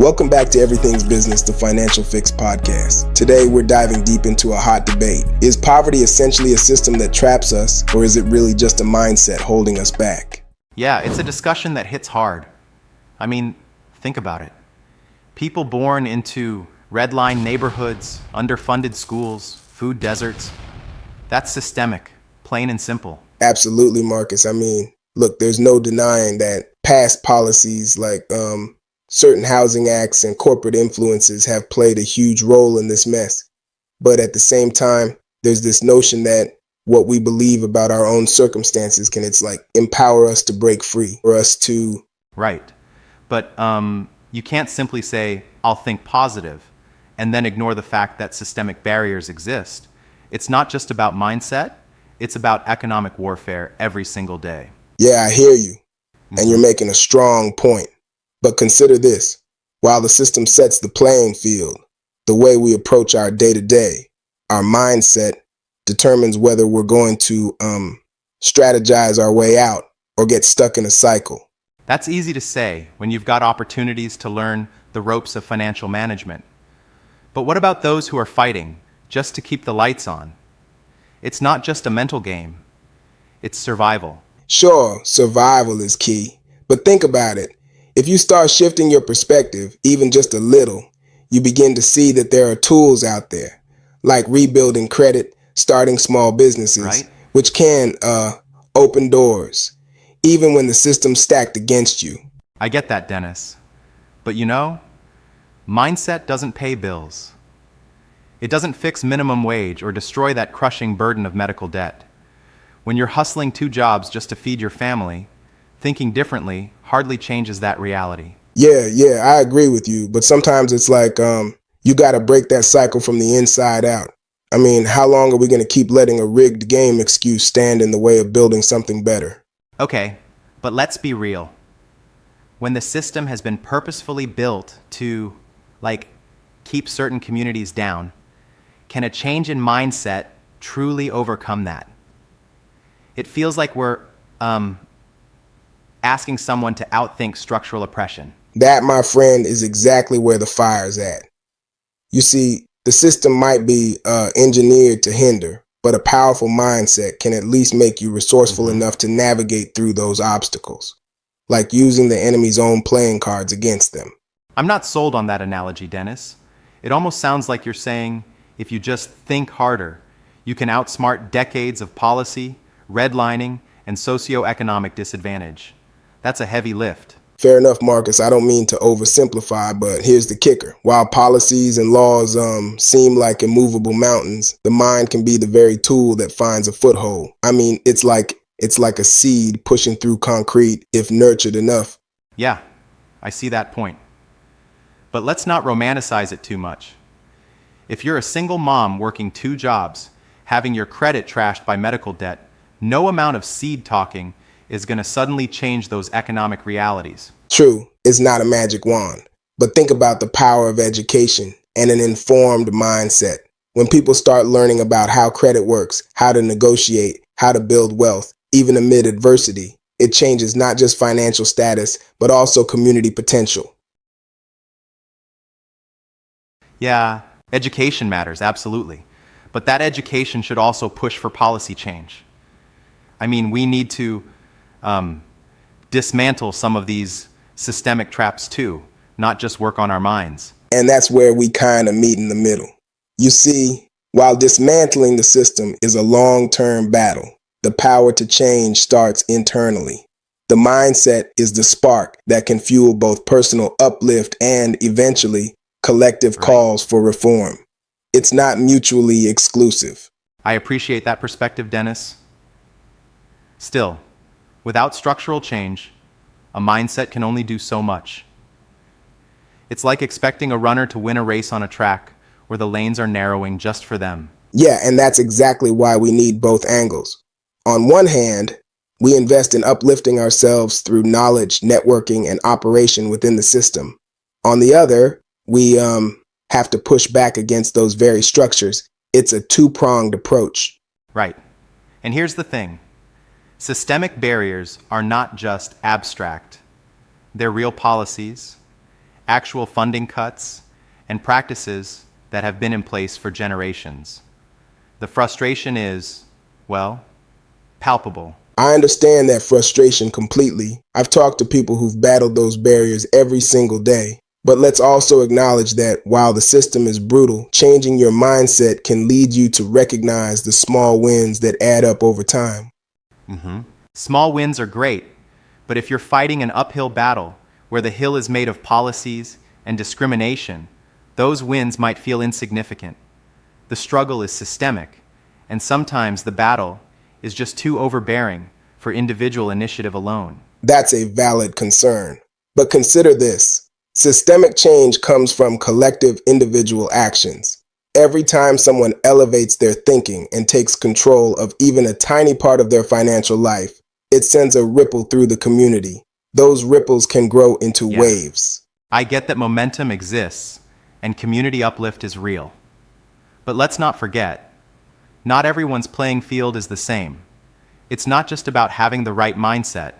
Welcome back to Everything's Business, the Financial Fix podcast. Today, we're diving deep into a hot debate. Is poverty essentially a system that traps us, or is it really just a mindset holding us back? Yeah, it's a discussion that hits hard. I mean, think about it. People born into redline neighborhoods, underfunded schools, food deserts, that's systemic, plain and simple. Absolutely, Marcus. I mean, look, there's no denying that past policies like certain housing acts and corporate influences have played a huge role in this mess. But at the same time, there's this notion that what we believe about our own circumstances can, empower us to break free, for us to... Right. But you can't simply say, I'll think positive, and then ignore the fact that systemic barriers exist. It's not just about mindset, it's about economic warfare every single day. Yeah, I hear you. And you're making a strong point. But consider this, while the system sets the playing field, the way we approach our day-to-day, our mindset determines whether we're going to strategize our way out or get stuck in a cycle. That's easy to say when you've got opportunities to learn the ropes of financial management. But what about those who are fighting just to keep the lights on? It's not just a mental game, it's survival. Sure, survival is key, but think about it. If you start shifting your perspective, even just a little, you begin to see that there are tools out there, like rebuilding credit, starting small businesses, right, which can open doors, even when the system's stacked against you. I get that, Dennis. But mindset doesn't pay bills. It doesn't fix minimum wage or destroy that crushing burden of medical debt. When you're hustling 2 jobs just to feed your family, thinking differently hardly changes that reality. Yeah, I agree with you. But sometimes it's like you got to break that cycle from the inside out. I mean, how long are we going to keep letting a rigged game excuse stand in the way of building something better? Okay, but let's be real. When the system has been purposefully built to, keep certain communities down, can a change in mindset truly overcome that? It feels like we're asking someone to outthink structural oppression. That, my friend, is exactly where the fire's at. You see, the system might be engineered to hinder, but a powerful mindset can at least make you resourceful enough to navigate through those obstacles, like using the enemy's own playing cards against them. I'm not sold on that analogy, Dennis. It almost sounds like you're saying, if you just think harder, you can outsmart decades of policy, redlining, and socioeconomic disadvantage. That's a heavy lift. Fair enough, Marcus. I don't mean to oversimplify, but here's the kicker. While policies and laws seem like immovable mountains, the mind can be the very tool that finds a foothold. I mean, it's like a seed pushing through concrete if nurtured enough. Yeah, I see that point. But let's not romanticize it too much. If you're a single mom working 2 jobs, having your credit trashed by medical debt, no amount of seed talking is going to suddenly change those economic realities. True, it's not a magic wand. But think about the power of education and an informed mindset. When people start learning about how credit works, how to negotiate, how to build wealth, even amid adversity, it changes not just financial status, but also community potential. Yeah, education matters, absolutely. But that education should also push for policy change. I mean, we need to dismantle some of these systemic traps too, not just work on our minds. And that's where we kind of meet in the middle. You see, while dismantling the system is a long-term battle, the power to change starts internally. The mindset is the spark that can fuel both personal uplift and, eventually, collective calls for reform. It's not mutually exclusive. I appreciate that perspective, Dennis. Still, without structural change, a mindset can only do so much. It's like expecting a runner to win a race on a track where the lanes are narrowing just for them. Yeah, and that's exactly why we need both angles. On one hand, we invest in uplifting ourselves through knowledge, networking, and operation within the system. On the other, we have to push back against those very structures. It's a 2-pronged approach. Right. And here's the thing. Systemic barriers are not just abstract. They're real policies, actual funding cuts, and practices that have been in place for generations. The frustration is, well, palpable. I understand that frustration completely. I've talked to people who've battled those barriers every single day. But let's also acknowledge that while the system is brutal, changing your mindset can lead you to recognize the small wins that add up over time. Small wins are great, but if you're fighting an uphill battle where the hill is made of policies and discrimination, those wins might feel insignificant. The struggle is systemic, and sometimes the battle is just too overbearing for individual initiative alone. That's a valid concern. But consider this. Systemic change comes from collective individual actions. Every time someone elevates their thinking and takes control of even a tiny part of their financial life, it sends a ripple through the community. Those ripples can grow into waves. I get that momentum exists and community uplift is real. But let's not forget, not everyone's playing field is the same. It's not just about having the right mindset.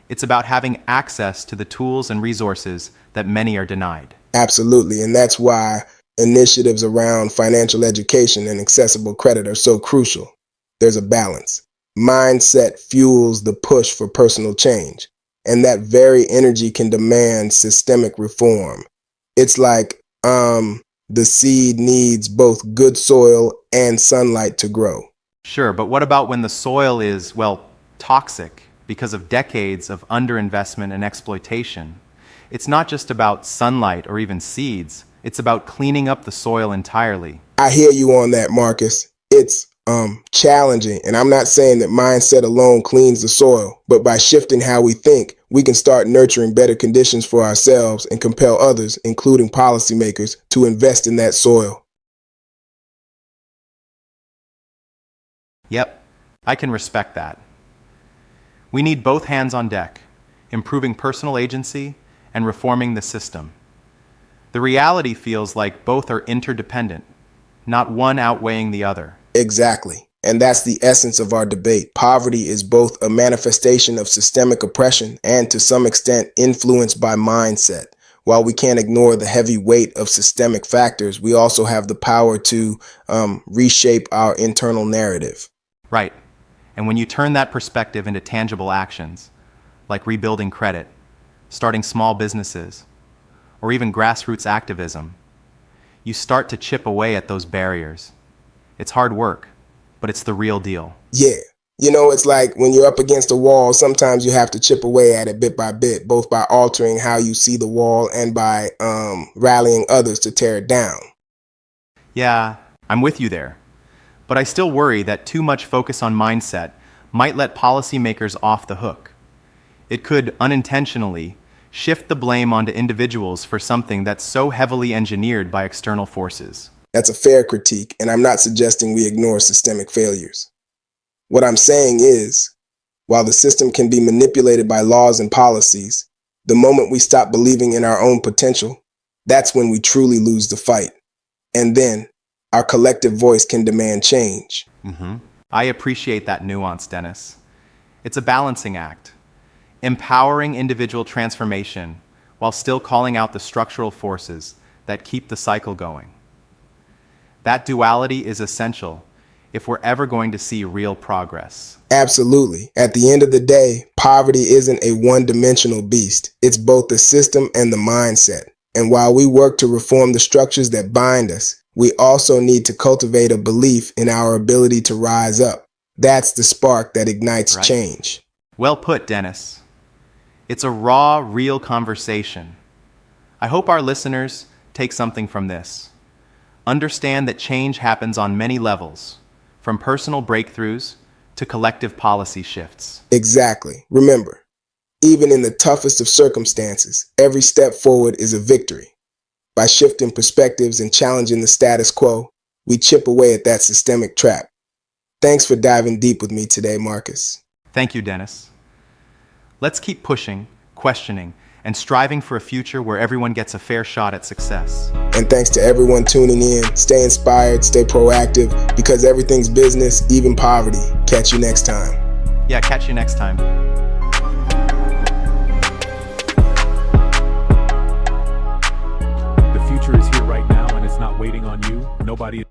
It's about having access to the tools and resources that many are denied. Absolutely, and that's why initiatives around financial education and accessible credit are so crucial. There's a balance. Mindset fuels the push for personal change, and that very energy can demand systemic reform. It's like the seed needs both good soil and sunlight to grow. Sure, but what about when the soil is, well, toxic because of decades of underinvestment and exploitation? It's not just about sunlight or even seeds. It's about cleaning up the soil entirely. I hear you on that, Marcus. It's challenging, and I'm not saying that mindset alone cleans the soil, but by shifting how we think, we can start nurturing better conditions for ourselves and compel others, including policymakers, to invest in that soil. Yep, I can respect that. We need both hands on deck, improving personal agency and reforming the system. The reality feels like both are interdependent, not one outweighing the other. Exactly. And that's the essence of our debate. Poverty is both a manifestation of systemic oppression and, to some extent, influenced by mindset. While we can't ignore the heavy weight of systemic factors, we also have the power to reshape our internal narrative. Right. And when you turn that perspective into tangible actions, like rebuilding credit, starting small businesses, or even grassroots activism, you start to chip away at those barriers. It's hard work, but it's the real deal. Yeah. You know, it's like when you're up against a wall, sometimes you have to chip away at it bit by bit, both by altering how you see the wall and by rallying others to tear it down. Yeah, I'm with you there. But I still worry that too much focus on mindset might let policymakers off the hook. It could unintentionally shift the blame onto individuals for something that's so heavily engineered by external forces. That's a fair critique, and I'm not suggesting we ignore systemic failures. What I'm saying is, while the system can be manipulated by laws and policies, the moment we stop believing in our own potential, that's when we truly lose the fight. And then, our collective voice can demand change. I appreciate that nuance, Dennis. It's a balancing act, empowering individual transformation while still calling out the structural forces that keep the cycle going. That duality is essential if we're ever going to see real progress. Absolutely. At the end of the day, poverty isn't a one-dimensional beast. It's both the system and the mindset. And while we work to reform the structures that bind us, we also need to cultivate a belief in our ability to rise up. That's the spark that ignites change. Well put, Dennis. It's a raw, real conversation. I hope our listeners take something from this. Understand that change happens on many levels, from personal breakthroughs to collective policy shifts. Exactly. Remember, even in the toughest of circumstances, every step forward is a victory. By shifting perspectives and challenging the status quo, we chip away at that systemic trap. Thanks for diving deep with me today, Marcus. Thank you, Dennis. Let's keep pushing, questioning, and striving for a future where everyone gets a fair shot at success. And thanks to everyone tuning in. Stay inspired, stay proactive, because everything's business, even poverty. Catch you next time. Yeah, catch you next time. it's not waiting on you, nobody